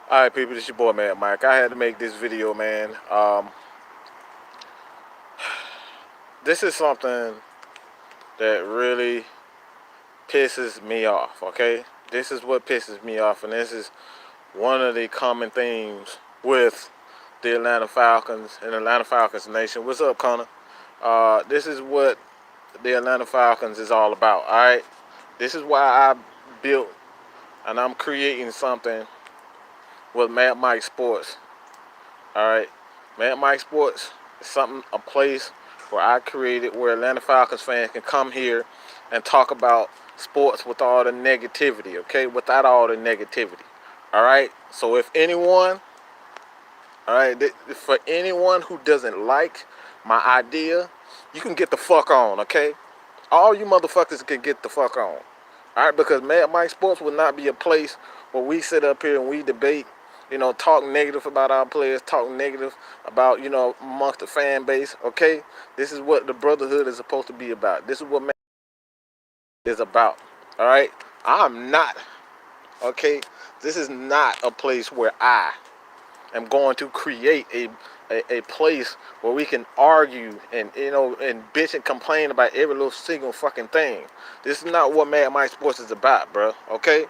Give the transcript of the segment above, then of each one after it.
Alright, people, this your boy, man, Mike. I had to make this video, man. This is something that really pisses me off, okay? This is what pisses me off, and this is one of the common themes with the Atlanta Falcons and Atlanta Falcons Nation. What's up, Connor? This is what the Atlanta Falcons is all about, alright? This is why I built and I'm creating something with Mad Mike Sports. All right, Mad Mike Sports is a place where I created where Atlanta Falcons fans can come here and talk about sports with all the negativity, okay? Without all the negativity. All right. So if anyone, all right, for anyone who doesn't like my idea, you can get the fuck on, okay? All you motherfuckers can get the fuck on. All right, because Mad Mike Sports will not be a place where we sit up here and we debate, talk negative about our players, talk negative about, amongst the fan base, okay? This is what the brotherhood is supposed to be about. This is what Mad is about, all right? I'm not, okay? This is not a place where I am going to create a place where we can argue and and bitch and complain about every little single fucking thing. This is not what Mad Mike Sports is about, bro. Okay?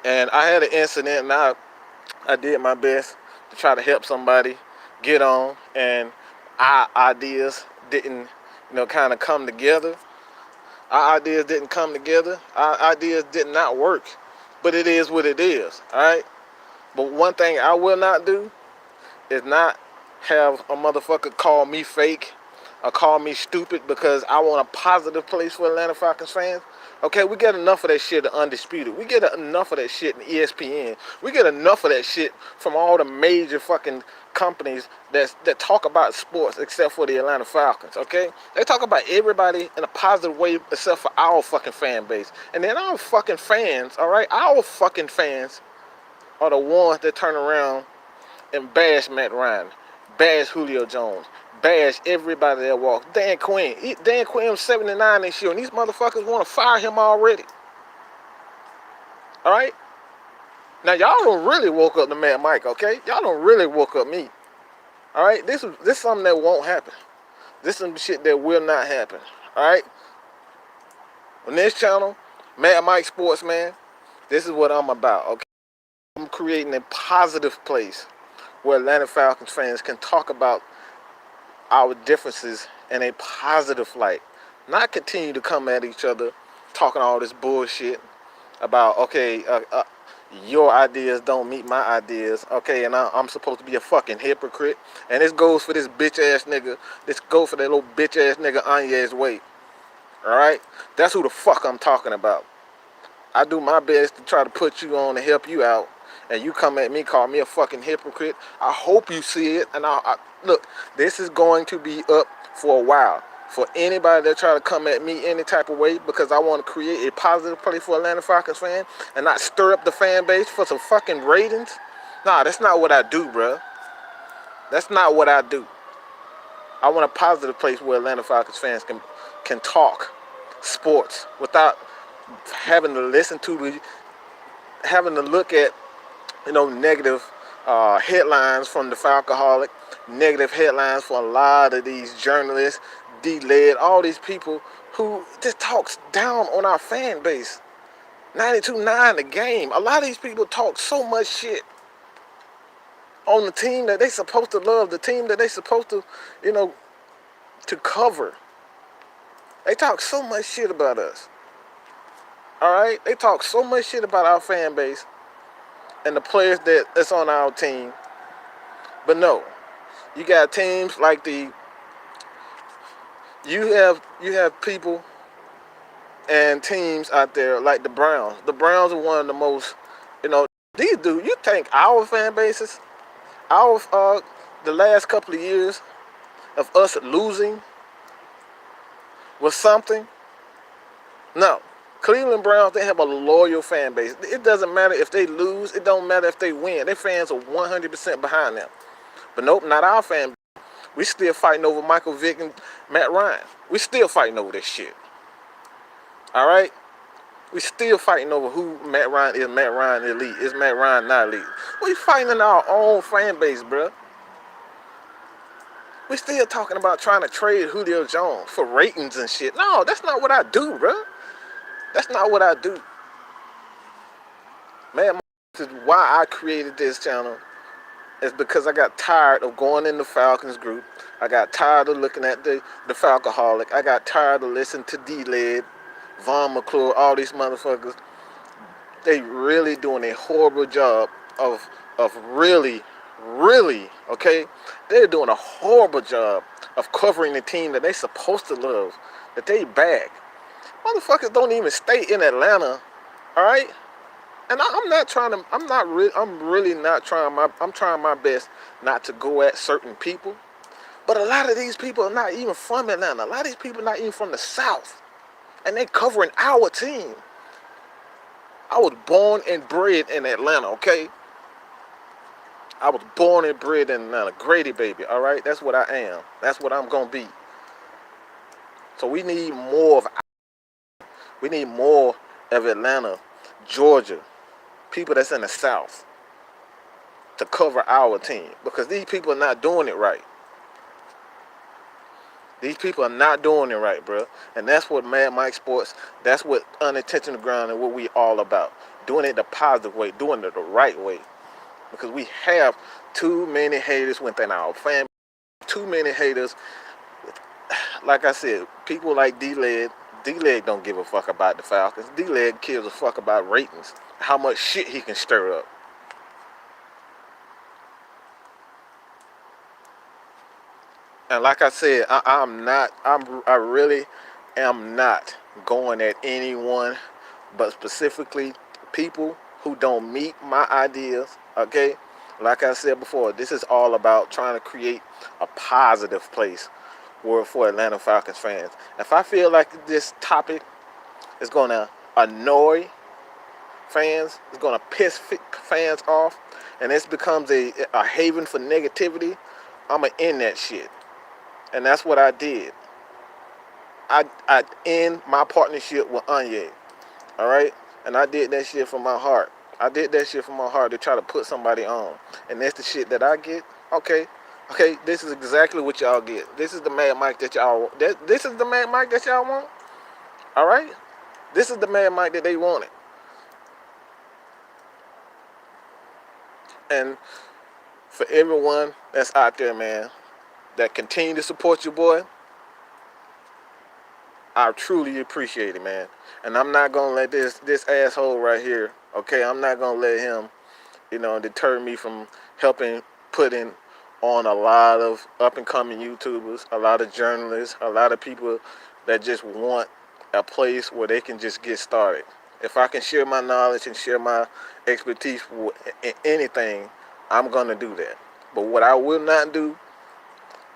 And I had an incident, and I did my best to try to help somebody get on, and our ideas didn't, kind of come together. Our ideas didn't come together. Our ideas did not work. But it is what it is, all right? But one thing I will not do is not have a motherfucker call me fake or call me stupid because I want a positive place for Atlanta Falcons fans. Okay, we get enough of that shit at Undisputed. We get enough of that shit in ESPN. We get enough of that shit from all the major fucking companies that talk about sports except for the Atlanta Falcons, okay? They talk about everybody in a positive way except for our fucking fan base. And then our fucking fans, all right? Our fucking fans are the ones that turn around and bash Matt Ryan, bash Julio Jones, bash everybody that walks. Dan Quinn. Dan Quinn was 79 this year, and these motherfuckers want to fire him already. All right? Now, y'all don't really woke up to Matt Mike, okay? Y'all don't really woke up me. All right? This is something that won't happen. This is some shit that will not happen. All right? On this channel, Mad Mike Sports, man, this is what I'm about, okay? I'm creating a positive place where Atlanta Falcons fans can talk about our differences in a positive light. Not continue to come at each other talking all this bullshit about, okay, your ideas don't meet my ideas, okay, and I'm supposed to be a fucking hypocrite. And this goes for this bitch ass nigga. This goes for that little bitch ass nigga Anya's Way. Alright? That's who the fuck I'm talking about. I do my best to try to put you on and help you out, and you come at me, call me a fucking hypocrite. I hope you see it, and look, this is going to be up for a while. For anybody that try to come at me any type of way because I want to create a positive play for Atlanta Falcons fan and not stir up the fan base for some fucking ratings. Nah, that's not what I do, bro. That's not what I do. I want a positive place where Atlanta Falcons fans can talk sports without having to having to look at, negative headlines from the Falcoholic, negative headlines for a lot of these journalists, D-Led, all these people who just talks down on our fan base. 92.9 the game. A lot of these people talk so much shit on the team that they supposed to love, the team that they supposed to, to cover. They talk so much shit about us. All right? They talk so much shit about our fan base and the players that's on our team. But no, you got teams like you have people and teams out there like the Browns. The Browns are one of the most, these dudes, you think our fan bases, the last couple of years of us losing was something? No. Cleveland Browns, they have a loyal fan base. It doesn't matter if they lose. It don't matter if they win. Their fans are 100% behind them. But nope, not our fan base. We still fighting over Michael Vick and Matt Ryan. We still fighting over this shit. All right? We still fighting over who Matt Ryan is. Matt Ryan elite. Is Matt Ryan not elite? We fighting in our own fan base, bro. We still talking about trying to trade Julio Jones for ratings and shit. No, that's not what I do, bro. That's not what I do. Man, this is why I created this channel. It's because I got tired of going in the Falcons group. I got tired of looking at the Falcoholic. I got tired of listening to D-Led, Von McClure, all these motherfuckers. They really doing a horrible job of really, okay? They're doing a horrible job of covering the team that they supposed to love, that they back. Motherfuckers don't even stay in Atlanta, all right? And I'm not trying to, I'm really not trying I'm trying my best not to go at certain people. But a lot of these people are not even from Atlanta. A lot of these people are not even from the South. And they covering our team. I was born and bred in Atlanta, okay? I was born and bred in Atlanta. Grady baby, all right? That's what I am. That's what I'm going to be. So we need more of Atlanta, Georgia, people that's in the South to cover our team, because these people are not doing it right. These people are not doing it right, bro. And that's what Mad Mike Sports, that's what Unintentional Ground and what we all about. Doing it the positive way, doing it the right way. Because we have too many haters within our family. Too many haters. Like I said, people like D-Leg. D-Leg don't give a fuck about the Falcons. D-Leg gives a fuck about ratings. How much shit he can stir up. And like I said, I really am not going at anyone, but specifically people who don't meet my ideas, okay? Like I said before, this is all about trying to create a positive place for Atlanta Falcons fans. If I feel like this topic is going to annoy fans, it's going to piss fans off, and this becomes a haven for negativity, I'm going to end that shit. And that's what I did. I end my partnership with Anye. All right? And I did that shit from my heart. I did that shit from my heart to try to put somebody on. And that's the shit that I get. Okay. Okay, this is exactly what y'all get. This is the Mad Mike that y'all want. This is the Mad Mike that y'all want. All right? This is the Mad Mike that they wanted. And for everyone that's out there, man, that continue to support your boy, I truly appreciate it, man. And I'm not gonna let this asshole right here, okay, I'm not gonna let him, deter me from helping putting on a lot of up and coming YouTubers, a lot of journalists, a lot of people that just want a place where they can just get started. If I can share my knowledge and share my expertise in anything, I'm gonna do that. But what I will not do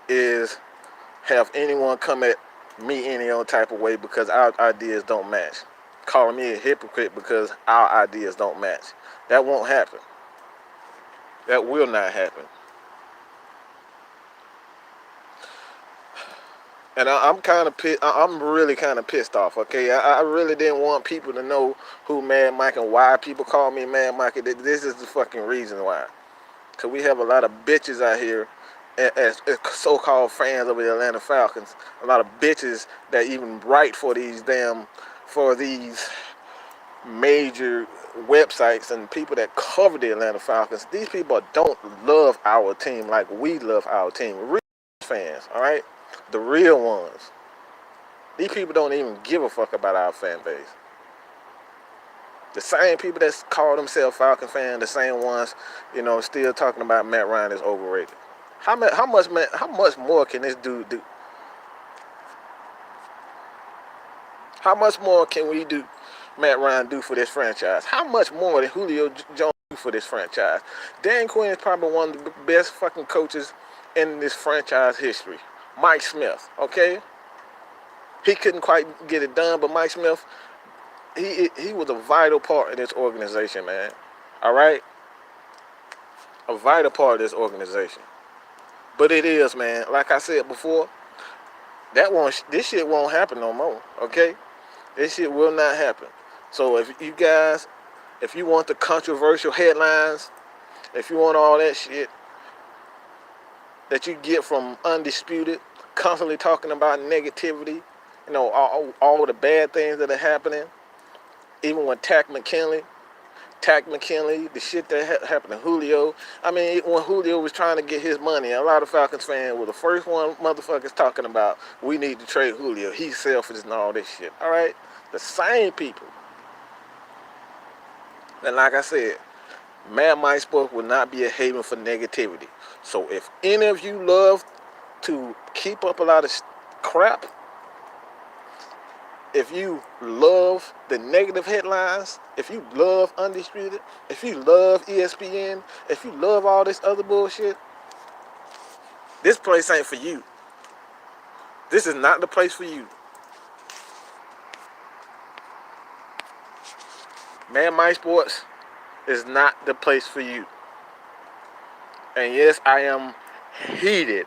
is have anyone come at me any old type of way because our ideas don't match. Calling me a hypocrite because our ideas don't match. That won't happen. That will not happen. And I'm kind of pissed. I'm really kind of pissed off. Okay, I really didn't want people to know who Mad Mike and why people call me Mad Mike. This is the fucking reason why. Cause we have a lot of bitches out here as so-called fans of the Atlanta Falcons, a lot of bitches that even write for these major websites and people that cover the Atlanta Falcons. These people don't love our team like we love our team. Real fans, all right? The real ones. These people don't even give a fuck about our fan base. The same people that call themselves Falcon fans, the same ones, still talking about Matt Ryan is overrated. How much more can this dude do? How much more can Matt Ryan do for this franchise? How much more than Julio Jones do for this franchise? Dan Quinn is probably one of the best fucking coaches in this franchise history. Mike Smith, okay? He couldn't quite get it done, but Mike Smith, he was a vital part of this organization, man. All right? A vital part of this organization. But it is, man. Like I said before, this shit won't happen no more, okay? This shit will not happen. So if you want the controversial headlines, if you want all that shit that you get from Undisputed, constantly talking about negativity, all the bad things that are happening, even when Tack McKinley, the shit that happened to Julio. I mean, when Julio was trying to get his money, a lot of Falcons fans were the first one motherfuckers talking about, we need to trade Julio. He's selfish and all this shit. All right? The same people. And like I said, Mad Mike Sports will not be a haven for negativity. So if any of you love to keep up a lot of crap, if you love the negative headlines, if you love Undisputed, if you love ESPN, if you love all this other bullshit, this place ain't for you. This is not the place for you. Mad Mike Sports is not the place for you. And yes, I am heated.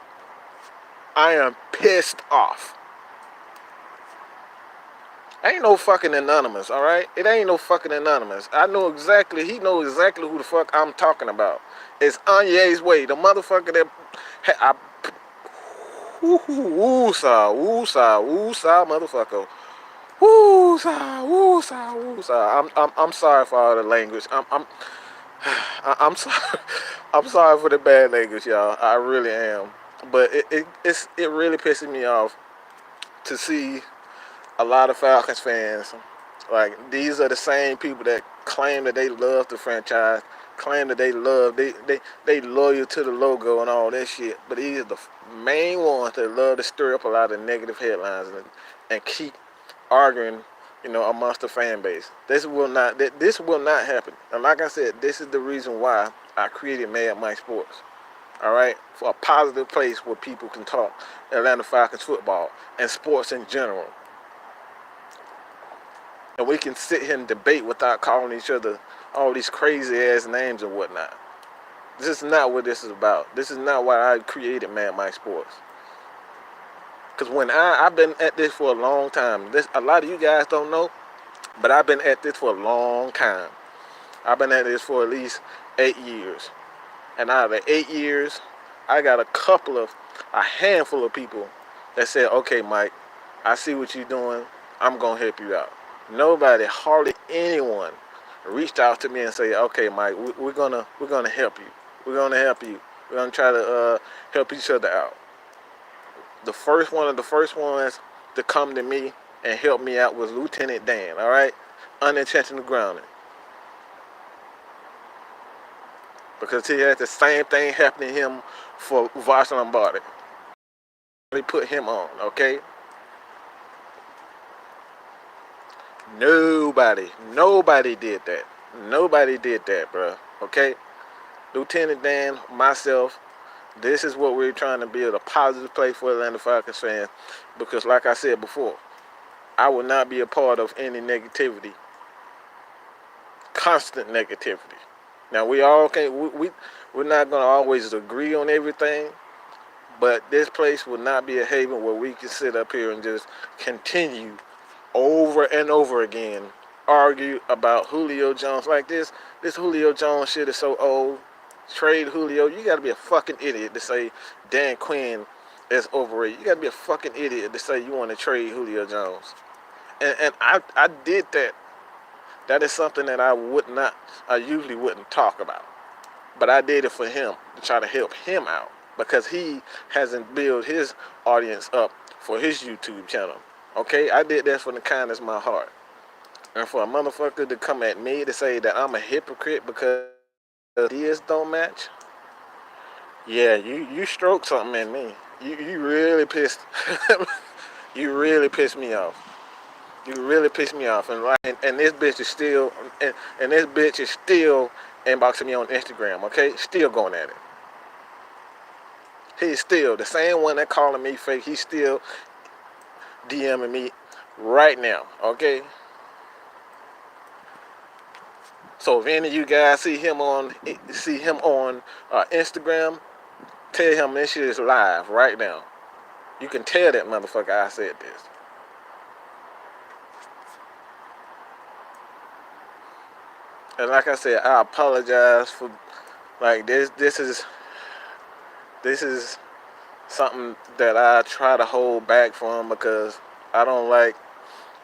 I am pissed off. Ain't no fucking anonymous, all right? It ain't no fucking anonymous. He knows exactly who the fuck I'm talking about. It's Anye's Way, the motherfucker that, woo-saw, motherfucker. Woo-saw. I'm sorry for all the language. I'm sorry. I'm sorry for the bad language, y'all. I really am. But it really pisses me off to see a lot of Falcons fans, like, these are the same people that claim that they love the franchise, claim that they loyal to the logo and all that shit. But these are the main ones that love to stir up a lot of negative headlines and keep arguing, amongst the fan base. This will not happen. And like I said, this is the reason why I created Mad Mike Sports. All right, for a positive place where people can talk Atlanta Falcons football and sports in general. And we can sit here and debate without calling each other all these crazy ass names and whatnot. This is not what this is about. This is not why I created Mad Mike Sports. Because when I've been at this for a long time. A lot of you guys don't know, but I've been at this for a long time. I've been at this for at least 8 years. And out of the 8 years, I got a handful of people that said, okay, Mike, I see what you're doing. I'm going to help you out. Nobody, hardly anyone, reached out to me and say, okay, Mike, we're gonna help you. We're gonna help you. We're gonna try to help each other out. One of the first ones to come to me and help me out was Lieutenant Dan. All right, unintentional grounding, because he had the same thing happen to him for Vosh Lombardi. They put him on. Okay. Nobody did that. Nobody did that, bro. Okay? Lieutenant Dan, myself, this is what we're trying to build, a positive place for Atlanta Falcons fans. Because like I said before, I will not be a part of any negativity. Constant negativity. Now, we're not going to always agree on everything, but this place will not be a haven where we can sit up here and just continue over and over again argue about Julio Jones. Like this Julio Jones shit is so old. Trade Julio. You gotta be a fucking idiot to say Dan Quinn is overrated. You gotta be a fucking idiot to say you want to trade Julio Jones. And I did that. That is something that I usually wouldn't talk about. But I did it for him, to try to help him out, because he hasn't built his audience up for his YouTube channel. Okay, I did that from the kindness of my heart. And for a motherfucker to come at me to say that I'm a hypocrite because ideas don't match, yeah, you stroked something in me. You really pissed. You really pissed me off. You really pissed me off. And this bitch is still inboxing me on Instagram. Okay, still going at it. He's still the same one that calling me fake. He's still DMing me right now, okay? So if any of you guys see him on Instagram, tell him this shit is live right now. You can tell that motherfucker I said this. And like I said, I apologize for like this is something that I try to hold back from because I don't like,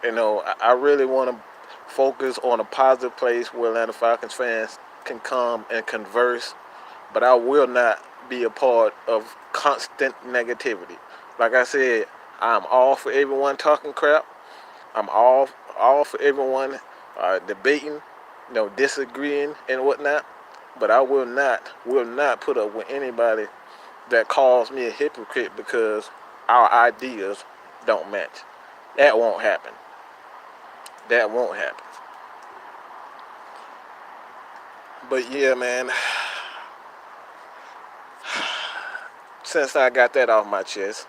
I really want to focus on a positive place where Atlanta Falcons fans can come and converse, but I will not be a part of constant negativity. Like I said, I'm all for everyone talking crap. I'm all for everyone debating, disagreeing and whatnot. But I will not put up with anybody that calls me a hypocrite because our ideas don't match. That won't happen. That won't happen. But yeah, man, since I got that off my chest,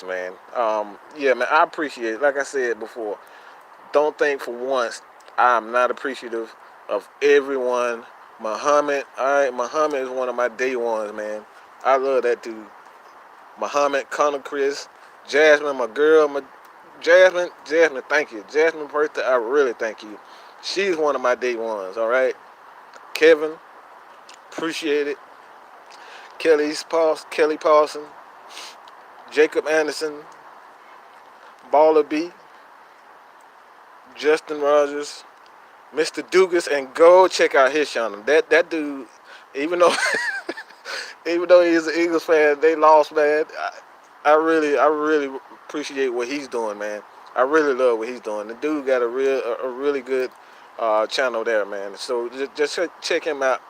man, yeah, man, I appreciate it. Like I said before, don't think for once I'm not appreciative of everyone. Muhammad, all right, Muhammad is one of my day ones, man. I love that dude. Muhammad, Connor, Chris, Jasmine, my girl, Jasmine, thank you. Jasmine birthday, I really thank you. She's one of my day ones, all right. Kevin, appreciate it. Kelly Paulson, Jacob Anderson, Baller B, Justin Rogers, Mr. Dugas, and go check out his channel. That dude, even though even though he's an Eagles fan, they lost, man. I really appreciate what he's doing, man. I really love what he's doing. The dude got a really good channel there, man. So just check him out.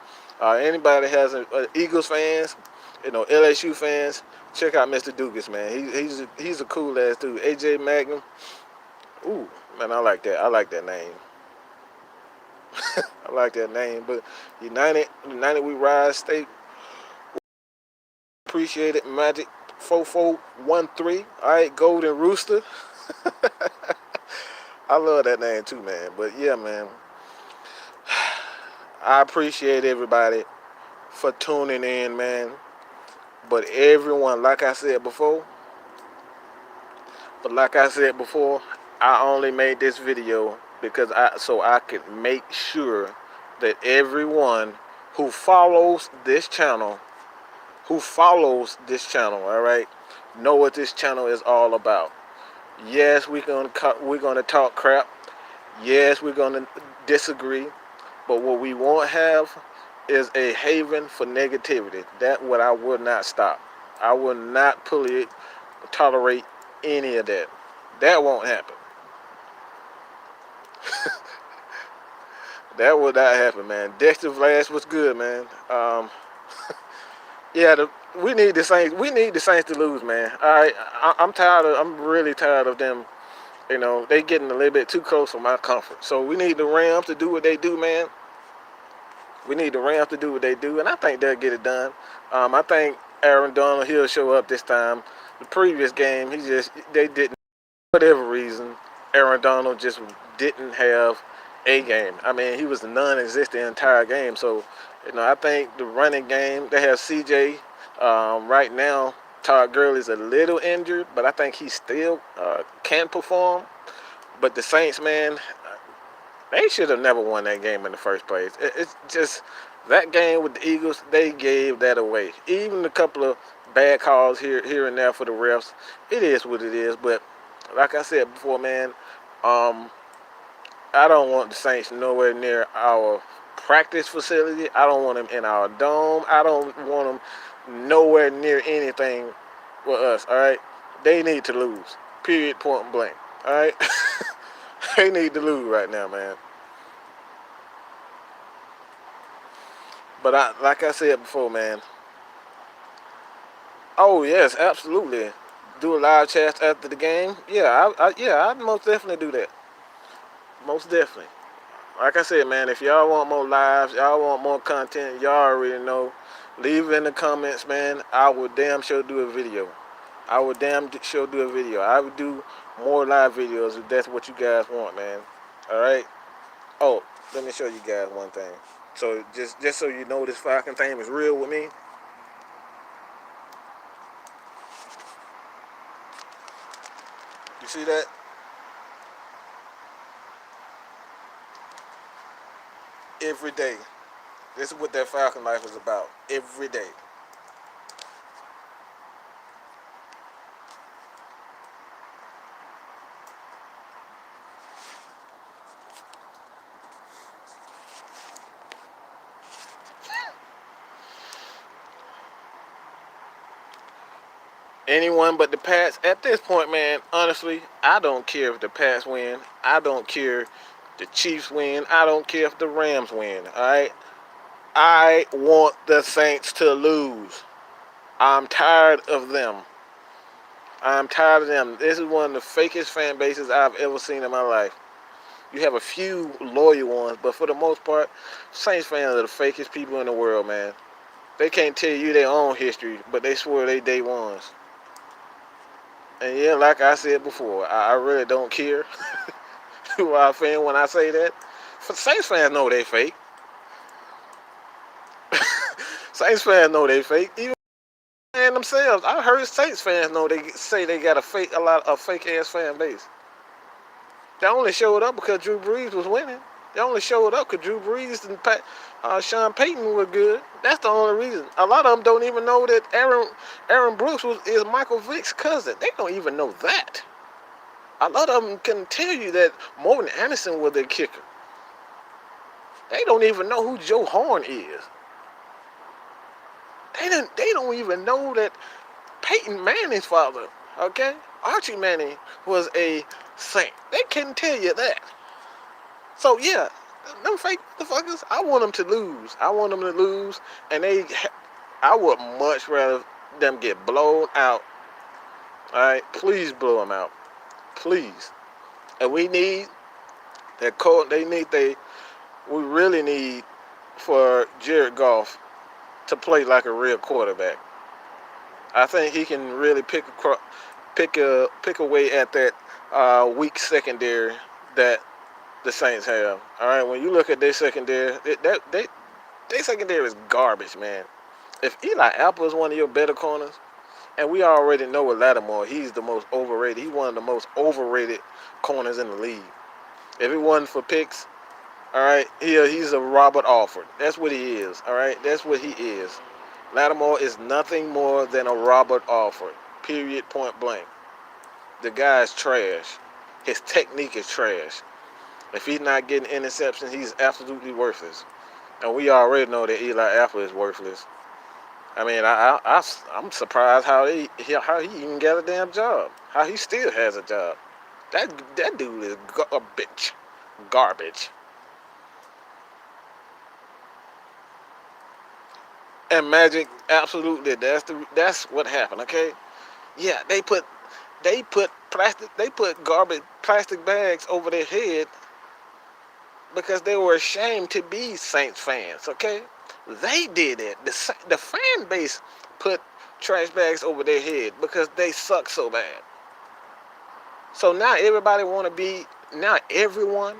Anybody that has Eagles fans, LSU fans, check out Mr. Dugas, man. He's a cool ass dude. AJ Magnum. Ooh, man, I like that. I like that name. I like that name. But United we rise. Stay appreciate it. Magic 4413. All right, Golden Rooster. I love that name too, man. But yeah, man, I appreciate everybody for tuning in, man. But everyone, like I said before, I only made this video because I could make sure that everyone who follows this channel, all right, know what this channel is all about. Yes, we're gonna talk crap. Yes, we're gonna disagree. But what we won't have is a haven for negativity. That what I will not stop. I will not tolerate any of that. That won't happen. That will not happen, man. Dexter Vlad was good, man. Yeah, we need the Saints. We need the Saints to lose, man. All right, I'm tired of. I'm really tired of them. They getting a little bit too close for my comfort. So we need the Rams to do what they do, man. We need the Rams to do what they do, and I think they'll get it done. I think Aaron Donald he'll show up this time. The previous game, they didn't, for whatever reason, Aaron Donald just didn't have a game. I mean, he was non-existent the entire game. So, I think the running game, they have CJ right now. Todd Gurley's a little injured, but I think he still can perform. But the Saints, man, they should have never won that game in the first place. It's just that game with the Eagles, they gave that away. Even a couple of bad calls here and there for the refs. It is what it is. But like I said before, man, I don't want the Saints nowhere near our practice facility. I don't want them in our dome. I don't want them nowhere near anything with us. All right, they need to lose. Period. Point blank. All right, they need to lose right now, man. But like I said before, man. Oh yes, absolutely. Do a live chat after the game. Yeah, I'd most definitely do that. Most definitely. Like I said, man, if y'all want more lives, y'all want more content, y'all already know. Leave it in the comments, man. I will damn sure do a video. I would damn sure do a video. I would do more live videos if that's what you guys want, man. All right. Oh, let me show you guys one thing. So just so you know, this Falcon thing is real with me. You see that? every day. This is what that Falcon life is about. Every day. Anyone but the Pats. At this point, man, honestly, I don't care if the Pats win. I don't care if the Chiefs win. I don't care if the Rams win. All right. I want the Saints to lose. I'm tired of them. I'm tired of them. This is one of the fakest fan bases I've ever seen in my life. You have a few loyal ones, but for the most part, Saints fans are the fakest people in the world, man. They can't tell you their own history, but they swear they day ones. And yeah, like I said before, I really don't care who I fan when I say that. For Saints fans know they fake. Saints fans know they fake. Even themselves, I heard Saints fans know they say they got a lot of fake ass fan base. They only showed up because Drew Brees was winning. They only showed up because Drew Brees and Sean Payton were good. That's the only reason. A lot of them don't even know that Aaron Brooks is Michael Vick's cousin. They don't even know that. A lot of them can tell you that Morton Anderson was their kicker. They don't even know who Joe Horn is. They don't even know that Peyton Manning's father, okay, Archie Manning, was a Saint. They can't tell you that. So yeah, them fake motherfuckers, I want them to lose. I want them to lose, and I would much rather them get blown out. All right, please blow them out, please. And we need that code. We really need for Jared Goff to play like a real quarterback. I think he can really pick away at that weak secondary that the Saints have. All right, when you look at their secondary, their secondary is garbage, man. If Eli Apple is one of your better corners, and we already know with Lattimore, he's the most overrated. He's one of the most overrated corners in the league. If it wasn't for picks, all right, he's a Robert Alford. That's what he is. All right, that's what he is. Lattimore is nothing more than a Robert Alford. Period. Point blank. The guy's trash. His technique is trash. If he's not getting interceptions, he's absolutely worthless. And we already know that Eli Apple is worthless. I mean, I'm surprised how he even got a damn job. How he still has a job. That dude is garbage. And Magic, absolutely, that's what happened. Okay, yeah, they put garbage plastic bags over their head because they were ashamed to be Saints fans. Okay, they did it. The fan base put trash bags over their head because they suck so bad. So now everybody want to be, now everyone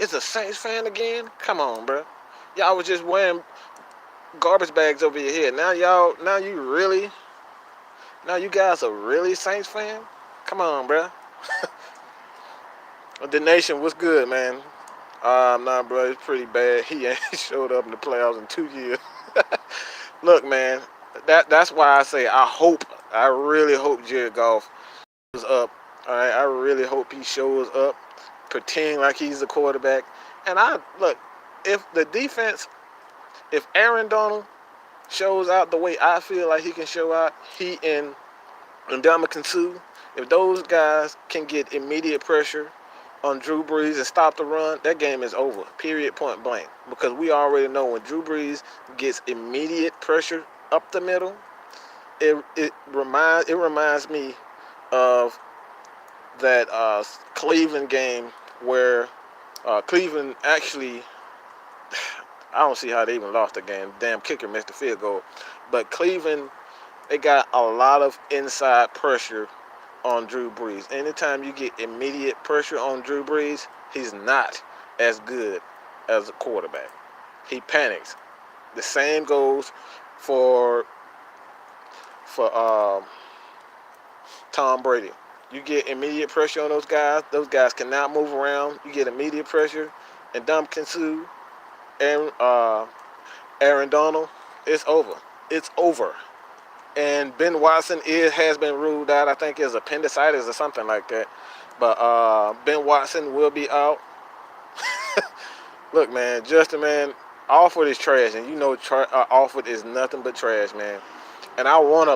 is a Saints fan again. Come on, bro. Y'all was just wearing garbage bags over your head. Now you guys are really Saints fan. Come on, bro. The Nation, what's good, man? Nah, bro, it's pretty bad. He ain't showed up in the playoffs in 2 years. Look, man, that's why I say I really hope Jared Goff is up. All right, I really hope he shows up, pretending like he's the quarterback. And if the defense, if Aaron Donald shows out the way I feel like he can show out, he and Ndamukong Suh, if those guys can get immediate pressure on Drew Brees and stop the run, that game is over. Period. Point blank. Because we already know when Drew Brees gets immediate pressure up the middle, it reminds me of that Cleveland game where Cleveland actually, I don't see how they even lost the game. Damn kicker missed the field goal. But Cleveland, they got a lot of inside pressure on Drew Brees. Anytime you get immediate pressure on Drew Brees, he's not as good as a quarterback. He panics. The same goes for Tom Brady. You get immediate pressure on those guys. Those guys cannot move around. You get immediate pressure. and Ndamukong Suh, Aaron Donald, it's over. It's over. And Ben Watson has been ruled out. I think it's appendicitis or something like that. But Ben Watson will be out. Look, man, Justin, man, Alford is trash, and you know Alford is nothing but trash, man. And I want to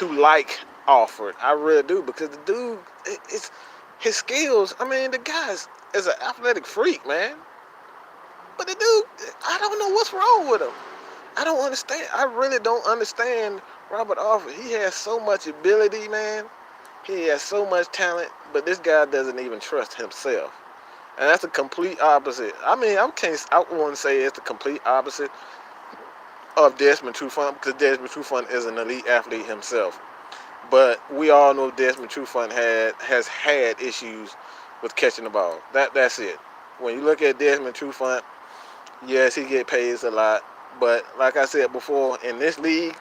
like Alford. I really do, because the dude, it's his skills. I mean, the guy is an athletic freak, man. But the dude, I don't know what's wrong with him. I don't understand. I really don't understand Robert Alford. He has so much ability, man. He has so much talent, but this guy doesn't even trust himself. And that's the complete opposite. I mean, I want to say it's the complete opposite of Desmond Trufant, because Desmond Trufant is an elite athlete himself. But we all know Desmond Trufant has had issues with catching the ball. That's it. When you look at Desmond Trufant, yes, he get paid a lot. But like I said before, in this league,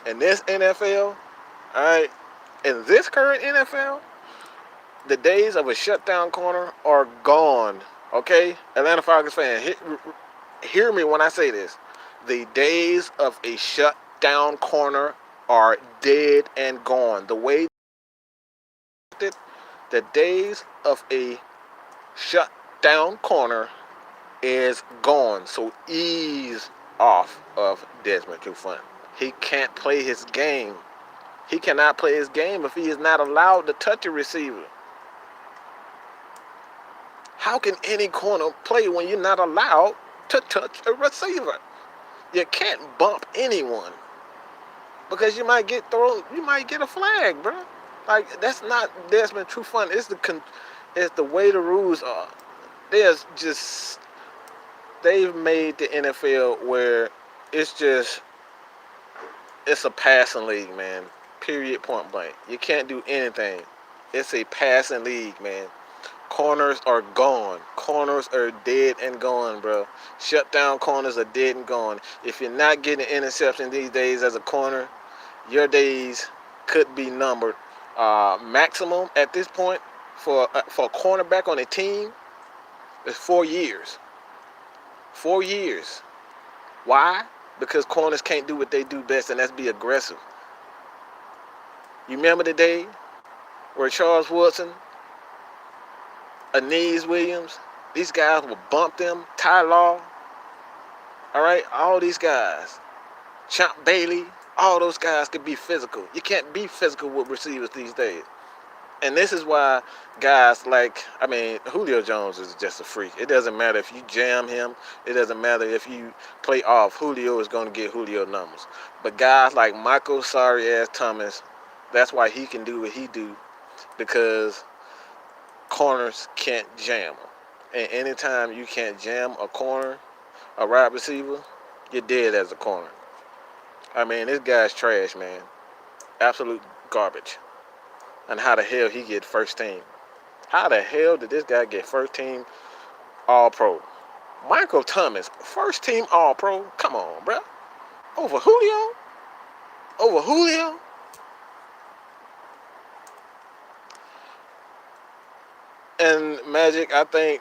in this NFL, all right, in this current NFL, the days of a shutdown corner are gone. Okay, Atlanta Falcons fan, hear me when I say this. The days of a shutdown corner are dead and gone. The days of a shutdown corner is gone. So ease off of Desmond Trufant. He can't play his game. He cannot play his game if he is not allowed to touch a receiver. How can any corner play when you're not allowed to touch a receiver? You can't bump anyone, because you might get a flag, bro. Like, that's not Desmond Trufant. It's the way the rules are. They've made the NFL where it's a passing league, man. Period, point blank. You can't do anything. It's a passing league, man. Corners are gone. Corners are dead and gone, bro. Shutdown corners are dead and gone. If you're not getting an interception these days as a corner, your days could be numbered. Maximum at this point for a cornerback on a team is 4 years. 4 years. Why? Because corners can't do what they do best, and that's be aggressive. You remember the day where Charles Woodson, Aeneas Williams, these guys will bump them, Ty Law, all right, all these guys, Champ Bailey, all those guys could be physical. You can't be physical with receivers these days. And this is why guys Julio Jones is just a freak. It doesn't matter if you jam him. It doesn't matter if you play off. Julio is going to get Julio numbers. But guys like Michael sorry-ass Thomas, that's why he can do what he do, because corners can't jam them. And anytime you can't jam a corner, a wide receiver, you're dead as a corner. I mean, this guy's trash, man. Absolute garbage. And how the hell he get first team? How the hell did this guy get first team All-Pro? Michael Thomas, first team All-Pro? Come on, bro. Over Julio? Over Julio? And Magic, I think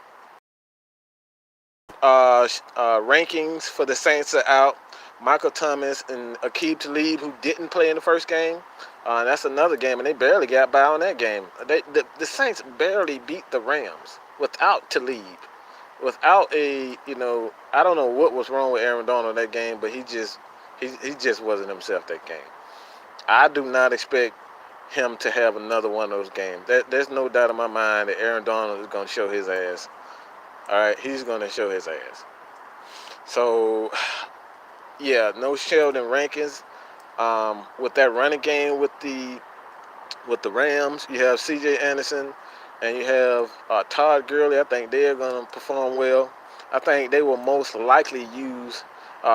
rankings for the Saints are out. Michael Thomas and Aqib Talib, who didn't play in the first game, that's another game, and they barely got by on that game. The Saints barely beat the Rams without Talib, without I don't know what was wrong with Aaron Donald that game, but he just wasn't himself that game. I do not expect him to have another one of those games. There's no doubt in my mind that Aaron Donald is going to show his ass. All right, he's going to show his ass. So, yeah, no Sheldon Rankins. With that running game with the Rams, you have C.J. Anderson and you have Todd Gurley. I think they're going to perform well. I think they will most likely use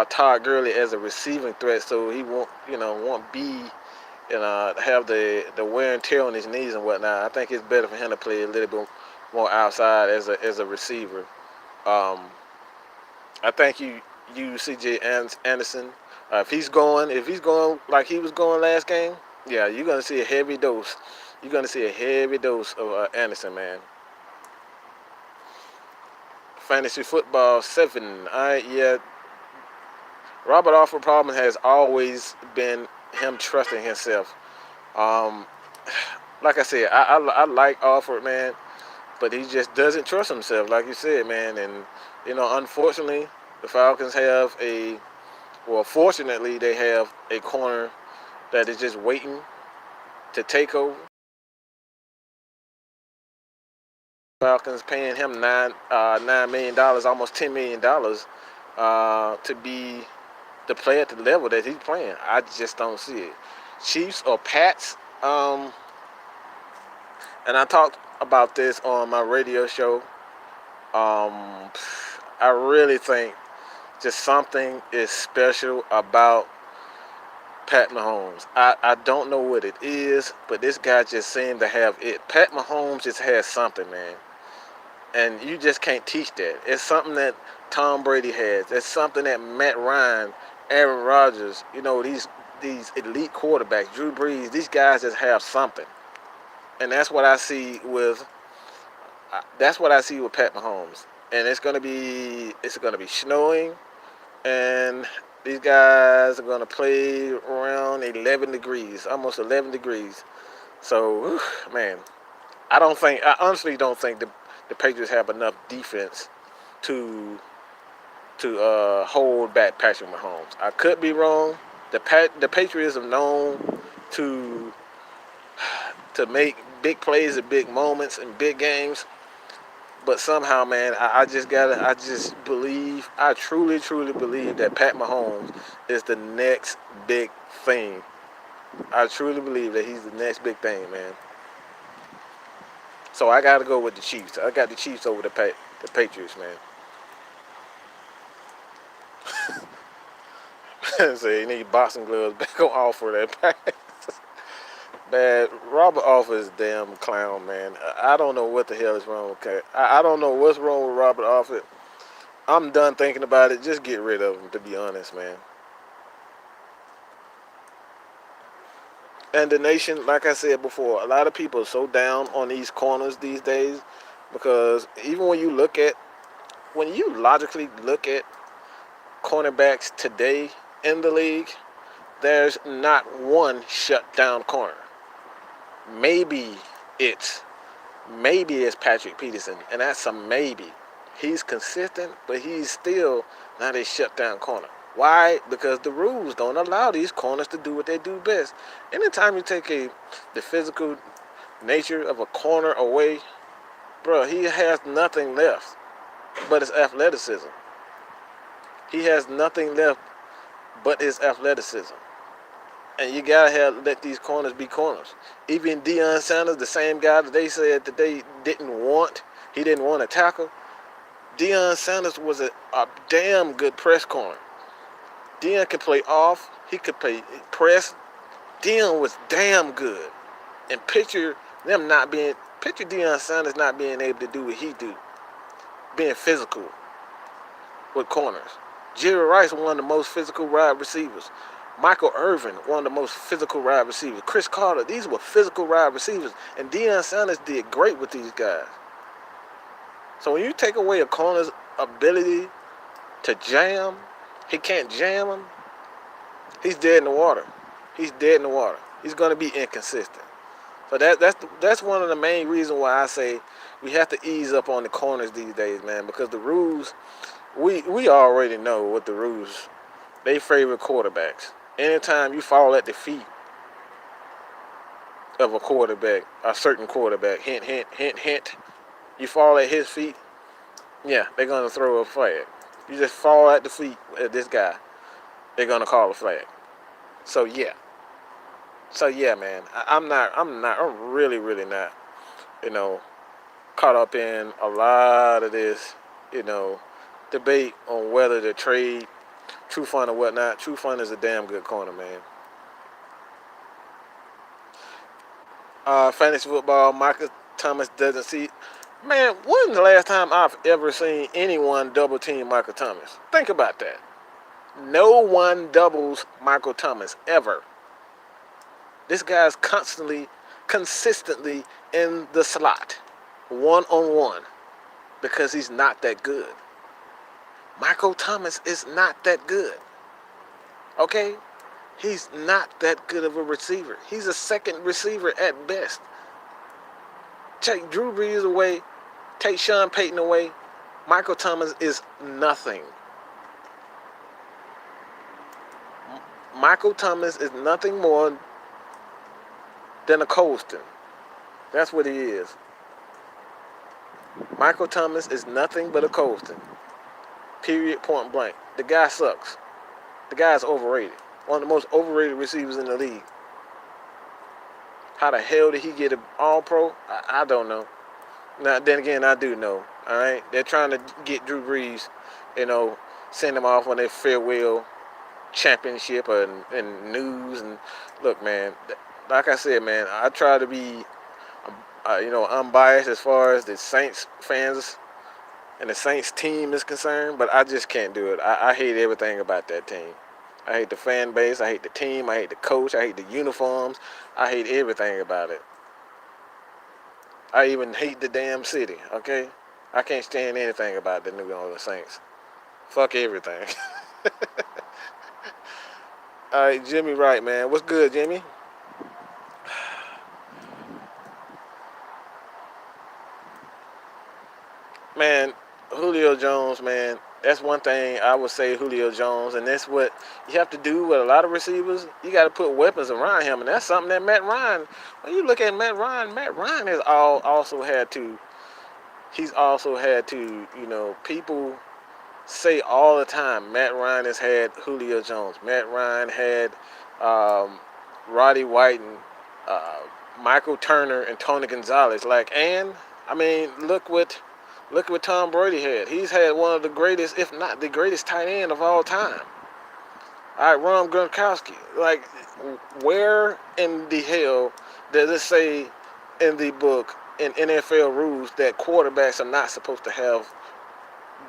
Todd Gurley as a receiving threat, so he won't be have the wear and tear on his knees and whatnot. I think it's better for him to play a little bit more outside as a receiver. I think you use C.J. Anderson. If he's going like he was going last game, yeah, you're gonna see a heavy dose. You're gonna see a heavy dose of Anderson, man. Fantasy Football 7. All right, yeah. Robert Alford problem has always been him trusting himself. Um, like I said, I like Alford, man, but he just doesn't trust himself, like you said, man. And unfortunately, the Falcons have fortunately, they have a corner that is just waiting to take over. Falcons paying him $9 million, almost $10 million, to be to play at the level that he's playing. I just don't see it. Chiefs or Pats. And I talked about this on my radio show. I really think just something is special about Pat Mahomes. I don't know what it is, but this guy just seemed to have it. Pat Mahomes just has something, man. And you just can't teach that. It's something that Tom Brady has. It's something that Matt Ryan, Aaron Rodgers, these elite quarterbacks, Drew Brees, these guys just have something. And that's what I see with Pat Mahomes. And it's gonna be snowing, and these guys are gonna play around 11 degrees, almost 11 degrees. So, man, I honestly don't think the Patriots have enough defense to hold back Patrick Mahomes. I could be wrong. The Patriots are known to make big plays at big moments in big games. But somehow, man, I truly believe that Pat Mahomes is the next big thing. I truly believe that he's the next big thing, man. So I got to go with the Chiefs. I got the Chiefs over the Patriots, man. So you need boxing gloves back on offer that. Man, Robert Alford is a damn clown, man. I don't know what the hell is wrong with I don't know what's wrong with Robert Alford. I'm done thinking about it. Just get rid of him, to be honest, man. And the nation, like I said before, a lot of people are so down on these corners these days because even when you logically look at cornerbacks today in the league, there's not one shutdown corner. Maybe it's Patrick Peterson, and that's a maybe. He's consistent, but he's still not a shutdown corner. Why? Because the rules don't allow these corners to do what they do best. Anytime you take the physical nature of a corner away, bro, he has nothing left but his athleticism. He has nothing left but his athleticism. And you gotta let these corners be corners. Even Deion Sanders, the same guy that they said that he didn't want to tackle. Deion Sanders was a damn good press corner. Deion could play off. He could play press. Deion was damn good. And picture Deion Sanders not being able to do what he do, being physical with corners. Jerry Rice, one of the most physical wide receivers. Michael Irvin, one of the most physical wide receivers. Chris Carter, these were physical wide receivers. And Deion Sanders did great with these guys. So when you take away a corner's ability to jam, he can't jam him, he's dead in the water. He's dead in the water. He's going to be inconsistent. So that's one of the main reasons why I say we have to ease up on the corners these days, man, because the rules, we already know what the rules, they favor quarterbacks. Anytime you fall at the feet of a quarterback, a certain quarterback, hint, hint, hint, hint, you fall at his feet, yeah, they're going to throw a flag. You just fall at the feet of this guy, they're going to call a flag. So yeah, man, I'm really, really not, caught up in a lot of this, debate on whether to trade True Fun or whatnot. True Fun is a damn good corner, man. Fantasy football, Michael Thomas doesn't see. Man, when's the last time I've ever seen anyone double team Michael Thomas? Think about that. No one doubles Michael Thomas ever. This guy's consistently in the slot, one-on-one, because he's not that good. Michael Thomas is not that good. Okay? He's not that good of a receiver. He's a second receiver at best. Take Drew Brees away, take Sean Payton away. Michael Thomas is nothing. Michael Thomas is nothing more than a Colston. That's what he is. Michael Thomas is nothing but a Colston. Period, point blank. The guy sucks. The guy's overrated. One of the most overrated receivers in the league. How the hell did he get an All-Pro? I don't know. Now, then again, I do know. All right, they're trying to get Drew Brees, send him off on their farewell championship and news. And look, man, like I said, man, I try to be, unbiased as far as the Saints fans and the Saints team is concerned, but I just can't do it. I hate everything about that team. I hate the fan base. I hate the team. I hate the coach. I hate the uniforms. I hate everything about it. I even hate the damn city, okay? I can't stand anything about the New Orleans Saints. Fuck everything. All right, Jimmy Wright, man. What's good, Jimmy? Man, Julio Jones, man. That's one thing I would say, Julio Jones, and that's what you have to do with a lot of receivers. You got to put weapons around him, and that's something that Matt Ryan. When you look at Matt Ryan has also had to. He's also had to, people say all the time, Matt Ryan has had Julio Jones. Matt Ryan had Roddy White and Michael Turner and Tony Gonzalez. Look what Tom Brady had. He's had one of the greatest, if not the greatest, tight end of all time. All right, Ron Gronkowski. Like, where in the hell does it say in the book in NFL rules that quarterbacks are not supposed to have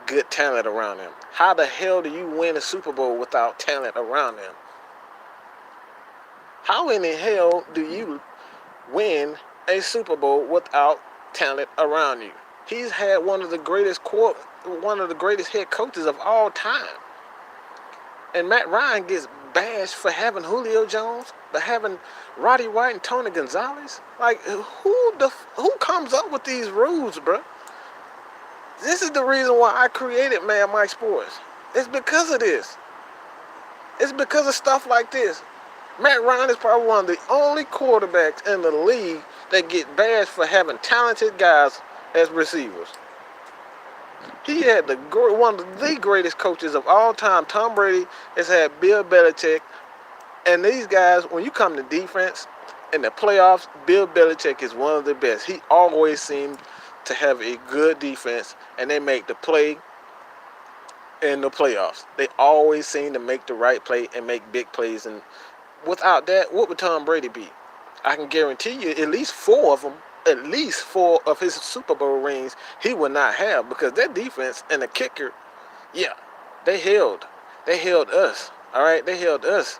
good talent around them? How the hell do you win a Super Bowl without talent around them? How in the hell do you win a Super Bowl without talent around you? He's had one of the greatest head coaches of all time. And Matt Ryan gets bashed for having Julio Jones, for having Roddy White and Tony Gonzalez. Like, who comes up with these rules, bro? This is the reason why I created Mad Mike Sports. It's because of this. It's because of stuff like this. Matt Ryan is probably one of the only quarterbacks in the league that get bashed for having talented guys as receivers. He had one of the greatest coaches of all time. Tom Brady has had Bill Belichick. And these guys, when you come to defense in the playoffs, Bill Belichick is one of the best. He always seemed to have a good defense, and they make the play in the playoffs. They always seem to make the right play and make big plays. And without that, what would Tom Brady be? I can guarantee you at least four of his Super Bowl rings he would not have, because that defense and the kicker, yeah, they held us. All right, they held us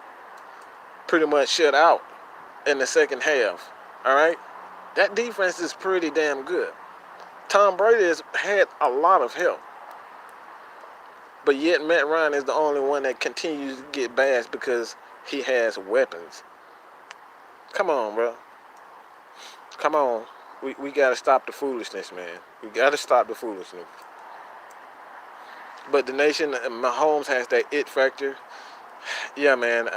pretty much shut out in the second half. All right, that defense is pretty damn good. Tom Brady has had a lot of help, but yet Matt Ryan is the only one that continues to get bashed because he has weapons. Come on, bro. Come on. We got to stop the foolishness, man. We got to stop the foolishness. But the nation, Mahomes has that it factor. Yeah, man.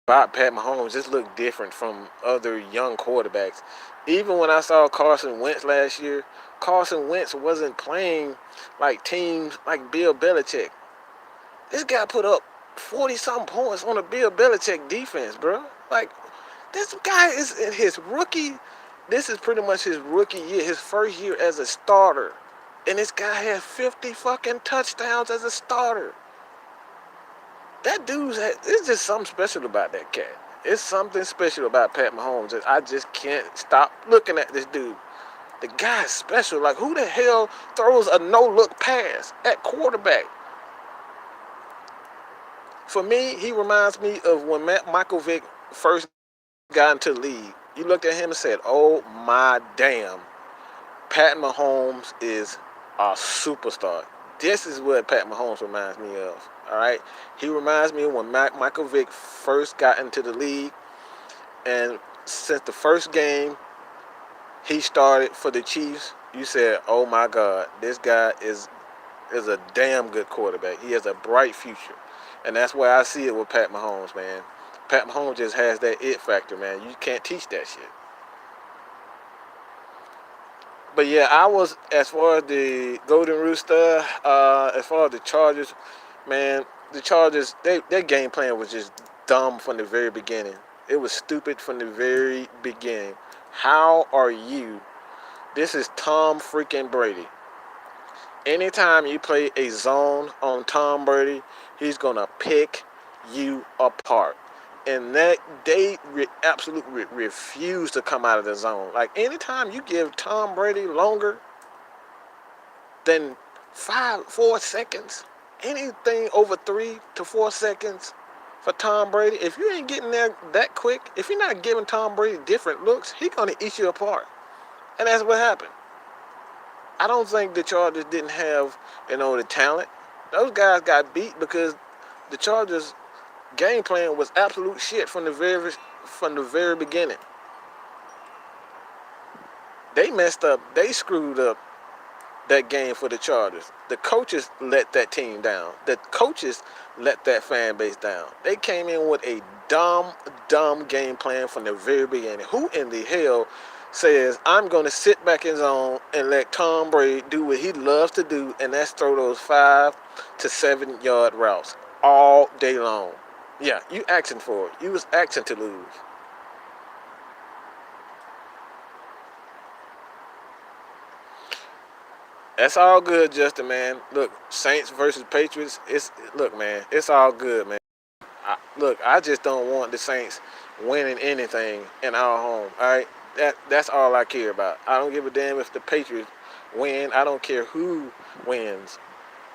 Pat Mahomes just looked different from other young quarterbacks. Even when I saw Carson Wentz last year, Carson Wentz wasn't playing like teams like Bill Belichick. This guy put up 40-something points on a Bill Belichick defense, bro. Like, this guy is in his rookie. This is pretty much his rookie year, his first year as a starter. And this guy has 50 fucking touchdowns as a starter. That it's just something special about that cat. It's something special about Pat Mahomes. I just can't stop looking at this dude. The guy's special. Like, who the hell throws a no-look pass at quarterback? For me, he reminds me of when Michael Vick first got into the league. You looked at him and said, oh my damn, Pat Mahomes is a superstar. This is what Pat Mahomes reminds me of. All right, he reminds me of when Michael Vick first got into the league, and since the first game he started for the Chiefs, you said, "Oh my God, this guy is a damn good quarterback. He has a bright future," and that's why I see it with Pat Mahomes, man. Pat Mahomes just has that it factor, man. You can't teach that shit. But yeah, I was as far as the Golden Rooster, as far as the Chargers, man, the Chargers, their game plan was just dumb from the very beginning. It was stupid from the very beginning. How are you? This is Tom freaking Brady. Anytime you play a zone on Tom Brady, he's gonna pick you apart. And that they absolutely refuse to come out of the zone. Like anytime you give Tom Brady longer than 4 seconds, anything over 3 to 4 seconds for Tom Brady, if you ain't getting there that quick, if you're not giving Tom Brady different looks, he's gonna eat you apart. And that's what happened. I don't think the Chargers didn't have, the talent. Those guys got beat because the Chargers game plan was absolute shit from the very beginning. They messed up. They screwed up that game for the Chargers. The coaches let that team down. The coaches let that fan base down. They came in with a dumb game plan from the very beginning. Who in the hell says I'm going to sit back in zone and let Tom Brady do what he loves to do, and that's throw those 5 to 7 yard routes all day long? Yeah, you asking for it. You was asking to lose. That's all good, Justin, man. Look, Saints versus Patriots. Look, man. It's all good, man. I just don't want the Saints winning anything in our home. All right, that's all I care about. I don't give a damn if the Patriots win. I don't care who wins,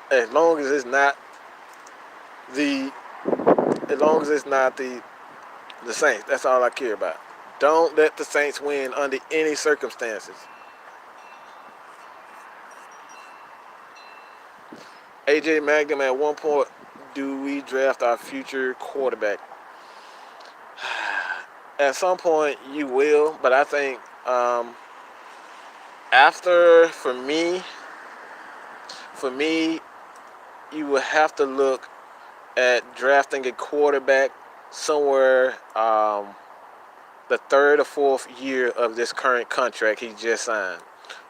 as long as it's not the as long as it's not the Saints. That's all I care about. Don't let the Saints win under any circumstances. AJ Magnum, at one point, do we draft our future quarterback? At some point, you will, but I think after, for me, you will have to look at drafting a quarterback somewhere the third or fourth year of this current contract he just signed.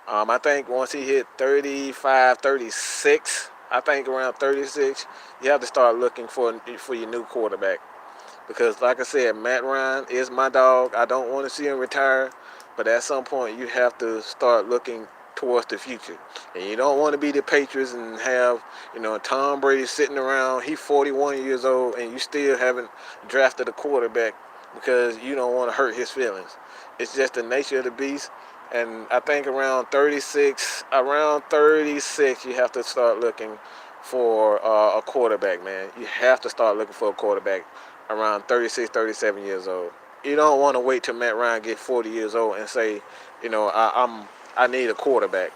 I think once he hit 35, 36, I think around 36, you have to start looking for your new quarterback. Because, like I said, Matt Ryan is my dog. I don't want to see him retire. But at some point, you have to start looking towards the future. And you don't want to be the Patriots and have, Tom Brady sitting around. He's 41 years old, and you still haven't drafted a quarterback because you don't want to hurt his feelings. It's just the nature of the beast. And I think around 36, you have to start looking for a quarterback, man. You have to start looking for a quarterback around 36, 37 years old. You don't want to wait till Matt Ryan get 40 years old and say, I need a quarterback.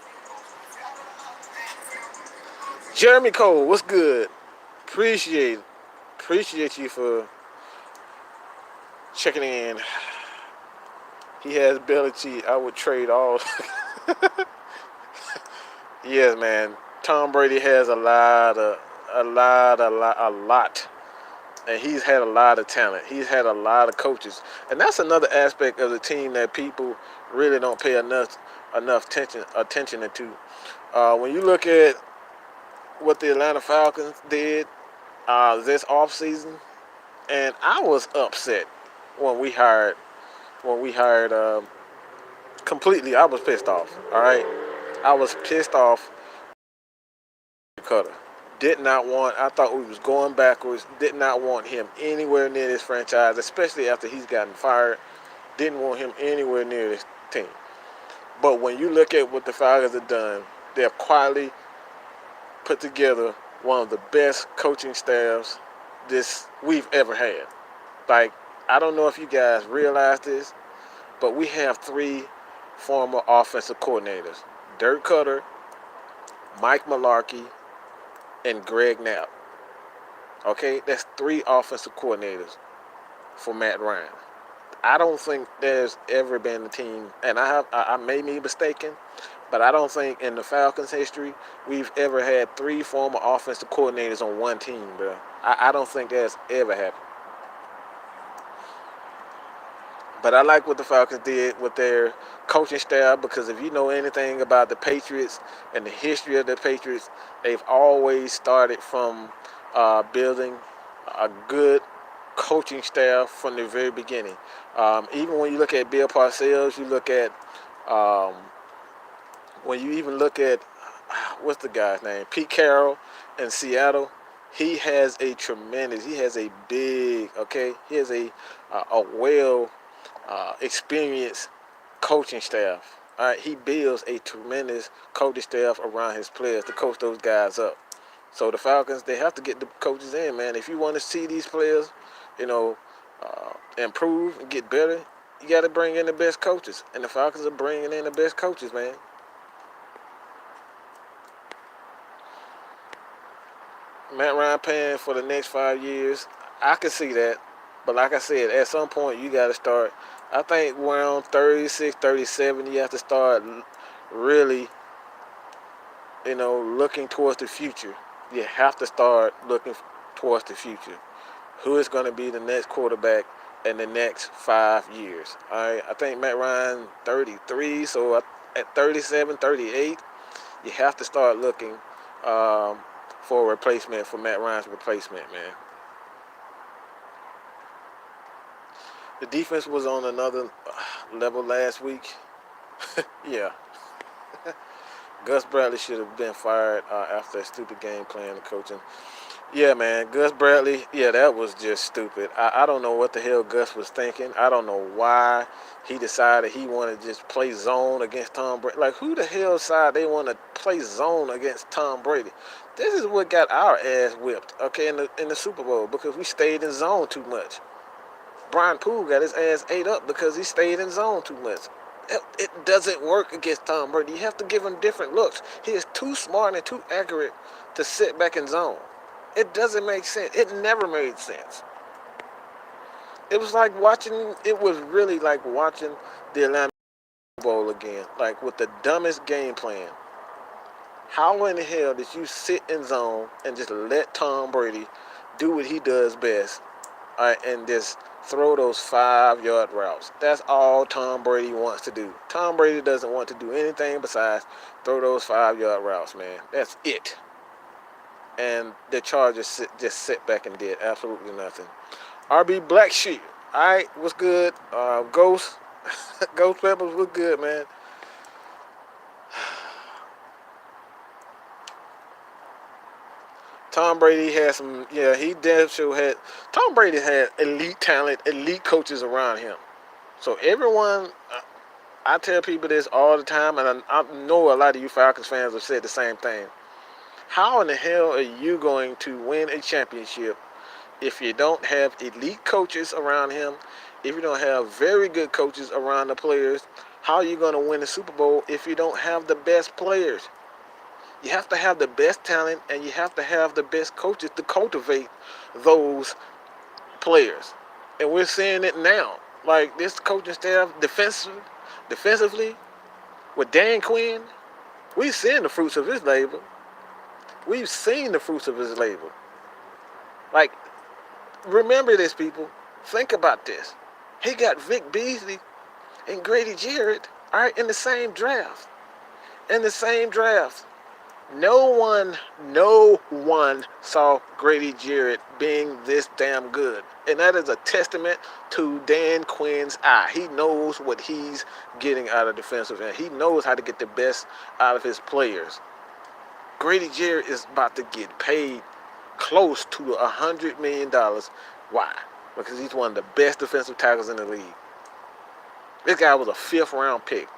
Jeremy Cole, what's good? Appreciate you for checking in. He has Belichick. I would trade all. Yes, man. Tom Brady has a lot, and he's had a lot of talent. He's had a lot of coaches, and that's another aspect of the team that people really don't pay enough attention to. When you look at what the Atlanta Falcons did this offseason, and I was upset when we hired completely. I was pissed off. All right, I was pissed off. Cutter. Did not want. I thought we was going backwards. Did not want him anywhere near this franchise, especially after he's gotten fired. Didn't want him anywhere near this team. But when you look at what the Falcons have done, they have quietly put together one of the best coaching staffs we've ever had. Like, I don't know if you guys realize this, but we have 3 former offensive coordinators: Dirk Cutter, Mike Mularkey, and Greg Knapp. Okay, that's 3 offensive coordinators for Matt Ryan. I don't think there's ever been a team, and I may be mistaken, but I don't think in the Falcons' history we've ever had 3 former offensive coordinators on one team, bro. I don't think that's ever happened. But I like what the Falcons did with their coaching staff, because if you know anything about the Patriots and the history of the Patriots, they've always started from building a good coaching staff from the very beginning. Even when you look at Bill Parcells, you look at um, when you even look at what's the guy's name, Pete Carroll in Seattle. He has a big, okay, he has a well experienced coaching staff. All right, he builds a tremendous coaching staff around his players to coach those guys up. So the Falcons, they have to get the coaches in, man. If you want to see these players, you know, improve and get better, you got to bring in the best coaches. And the Falcons are bringing in the best coaches, man. Matt Ryan paying for the next 5 years, I can see that. But like I said, at some point you got to start. I think around 36, 37, you have to start really, looking towards the future. You have to start looking towards the future. Who is going to be the next quarterback in the next 5 years? All right, I think Matt Ryan 33, so at 37, 38, you have to start looking for a replacement for Matt Ryan's replacement, man. The defense was on another level last week. Yeah. Gus Bradley should have been fired after a stupid game plan and coaching. Yeah, man, Gus Bradley, yeah, that was just stupid. I don't know what the hell Gus was thinking. I don't know why he decided he wanted to just play zone against Tom Brady. Like, who the hell decided they want to play zone against Tom Brady? This is what got our ass whipped, okay, in the Super Bowl, because we stayed in zone too much. Brian Poole got his ass ate up because he stayed in zone too much. It doesn't work against Tom Brady. You have to give him different looks. He is too smart and too accurate to sit back in zone. It doesn't make sense. It never made sense. It was really like watching the Atlanta Bowl again, like with the dumbest game plan. How in the hell did you sit in zone and just let Tom Brady do what he does best, and just throw those 5-yard routes? That's all Tom Brady wants to do. Tom Brady doesn't want to do anything besides throw those 5-yard routes, man. That's it. And the Chargers just sit back and did absolutely nothing. RB Black Sheep. All right, what's good? Ghost Peppers, what's good, man? Tom Brady had some, yeah, he damn sure had. Tom Brady had elite talent, elite coaches around him. So everyone, I tell people this all the time, and I know a lot of you Falcons fans have said the same thing. How in the hell are you going to win a championship if you don't have elite coaches around him, if you don't have very good coaches around the players? How are you going to win the Super Bowl if you don't have the best players? You have to have the best talent, and you have to have the best coaches to cultivate those players. And we're seeing it now. Like this coaching staff, defensively, with Dan Quinn, we've seen the fruits of his labor. We've seen the fruits of his labor. Like, remember this, people. Think about this. He got Vic Beasley and Grady Jarrett, all right, in the same draft. In the same draft. No one saw Grady Jarrett being this damn good. And that is a testament to Dan Quinn's eye. He knows what he's getting out of defensive end. He knows how to get the best out of his players. Grady Jarrett is about to get paid close to $100 million. Why? Because he's one of the best defensive tackles in the league. This guy was a 5th-round pick.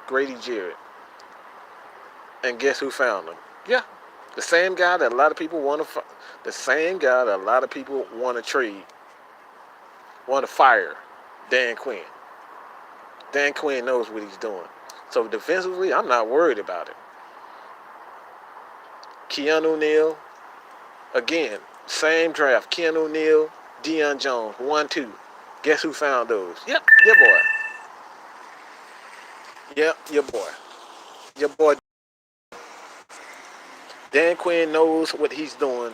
Grady Jarrett. And guess who found him? Yeah, the same guy that a lot of people want to trade, want to fire, Dan Quinn. Dan Quinn knows what he's doing. So defensively, I'm not worried about it. Keanu Neal, again, same draft. Keanu Neal, Deion Jones, 1-2. Guess who found those? Yep, your boy. Yep, your boy. Your boy. Dan Quinn knows what he's doing.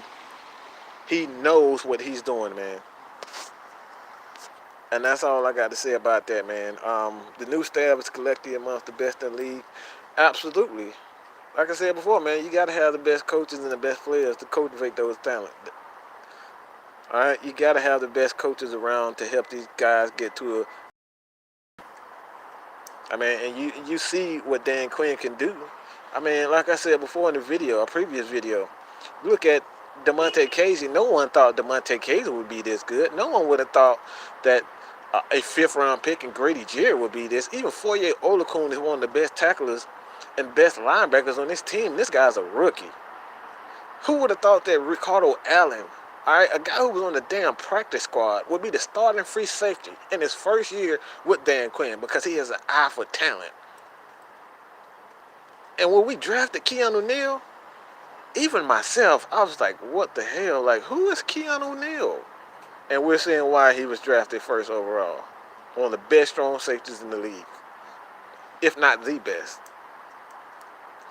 He knows what he's doing, man. And that's all I got to say about that, man. The new staff is collectively amongst the best in the league. Absolutely. Like I said before, man, you got to have the best coaches and the best players to cultivate those talent. All right, you got to have the best coaches around to help these guys get to a. I mean, and you see what Dan Quinn can do. I mean, like I said before in the video, a previous video, look at DeMonte Casey. No one thought DeMonte Casey would be this good. No one would have thought that a fifth-round pick and Grady Jarrett would be this. Even Foye Oluokun is one of the best tacklers and best linebackers on this team. This guy's a rookie. Who would have thought that Ricardo Allen, all right, a guy who was on the damn practice squad, would be the starting free safety in his first year with Dan Quinn because he has an eye for talent. And when we drafted Keanu Neal, even myself, I was like, what the hell? Like, who is Keanu Neal? And we're seeing why he was drafted first overall. One of the best strong safeties in the league, if not the best.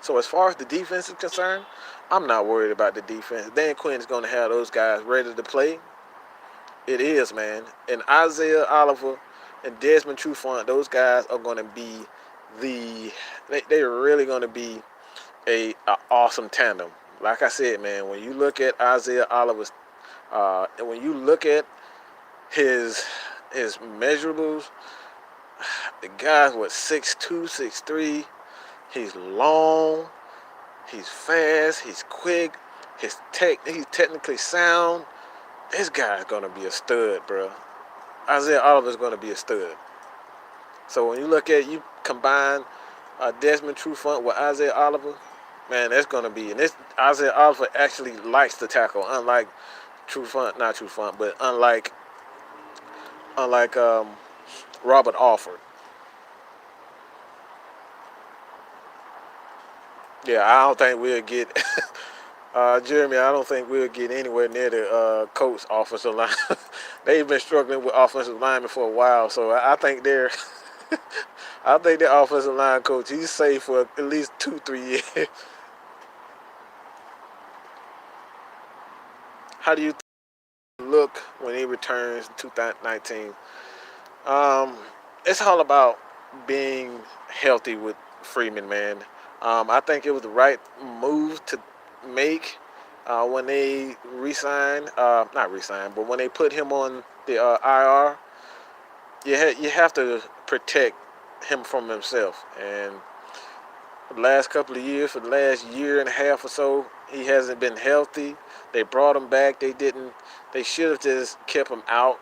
So as far as the defense is concerned, I'm not worried about the defense. Dan Quinn is going to have those guys ready to play. It is, man. And Isaiah Oliver and Desmond Trufant, those guys are going to be they're really going to be a awesome tandem. Like I said, man, when you look at Isaiah Oliver's, and when you look at his measurables, the guy's what 6'2", 6'3". He's long, he's fast, he's quick, he's technically sound. This guy's gonna be a stud, bro. Isaiah Oliver's gonna be a stud. So when you combine Desmond Trufant with Isaiah Oliver, man, that's gonna be. And this Isaiah Oliver actually likes to tackle, unlike unlike Robert Alford. Yeah, I don't think we'll get Jeremy. I don't think we'll get anywhere near the Colts offensive line. They've been struggling with offensive linemen for a while, so I think they're. I think their offensive line coach, he's safe for at least 2-3 years. How do you look when he returns in 2019? It's all about being healthy with Freeman, man. I think it was the right move to make when they not resign, but when they put him on the IR. You have to protect him from himself. And the last couple of years, for the last year and a half or so, he hasn't been healthy. They brought him back. They should have just kept him out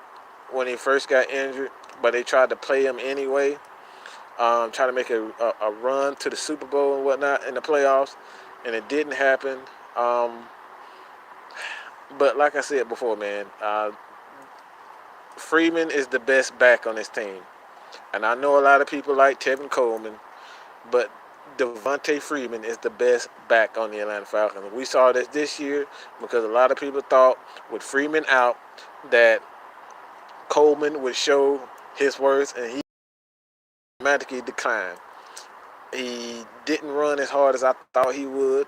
when he first got injured, but they tried to play him anyway. Try to make a run to the Super Bowl and whatnot in the playoffs, and it didn't happen. But like I said before, man, Freeman is the best back on this team. And I know a lot of people like Tevin Coleman, but Devontae Freeman is the best back on the Atlanta Falcons. We saw this year because a lot of people thought with Freeman out that Coleman would show his worth and he dramatically declined. He didn't run as hard as I thought he would.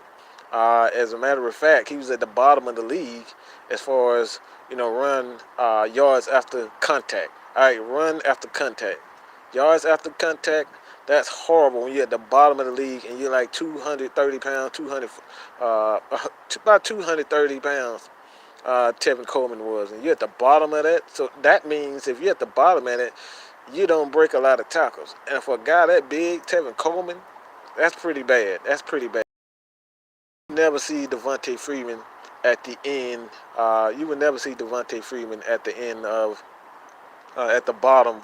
As a matter of fact, he was at the bottom of the league as far as run yards after contact. All right, run after contact, yards after contact. That's horrible when you're at the bottom of the league and you're like 230 pounds, about 230 pounds. Tevin Coleman was, and you're at the bottom of that. So that means if you're at the bottom of it, you don't break a lot of tackles. And for a guy that big, Tevin Coleman, that's pretty bad. That's pretty bad. You never see Devontae Freeman at the end. You would never see Devontae Freeman at the end of, at the bottom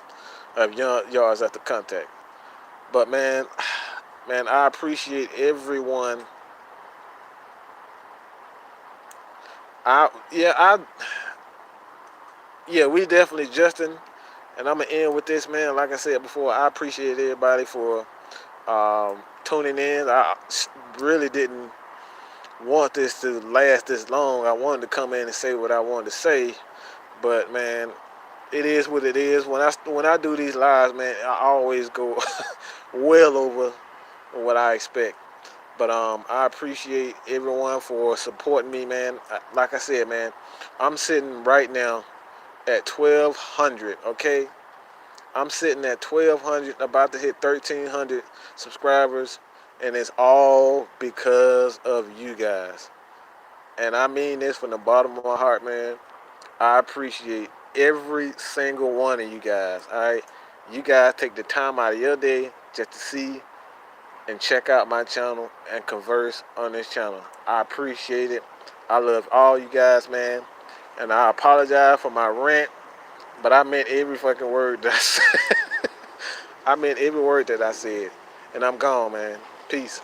of yards after contact. But man, I appreciate everyone. We definitely, Justin. And I'm gonna end with this, man. Like I said before, I appreciate everybody for tuning in. I really didn't want this to last this long. I wanted to come in and say what I wanted to say, but man, it is what it is. When I do these lives, man, I always go well over what I expect. But I appreciate everyone for supporting me, man. Like I said, man, I'm sitting right now at 1,200. Okay, I'm sitting at 1,200, about to hit 1,300 subscribers, and it's all because of you guys. And I mean this from the bottom of my heart, man. I appreciate every single one of you guys. All right, you guys take the time out of your day just to see and check out my channel and converse on this channel. I appreciate it. I love all you guys, man. And I apologize for my rant, but I meant every fucking word that I said. I meant every word that I said. And I'm gone, man. Peace.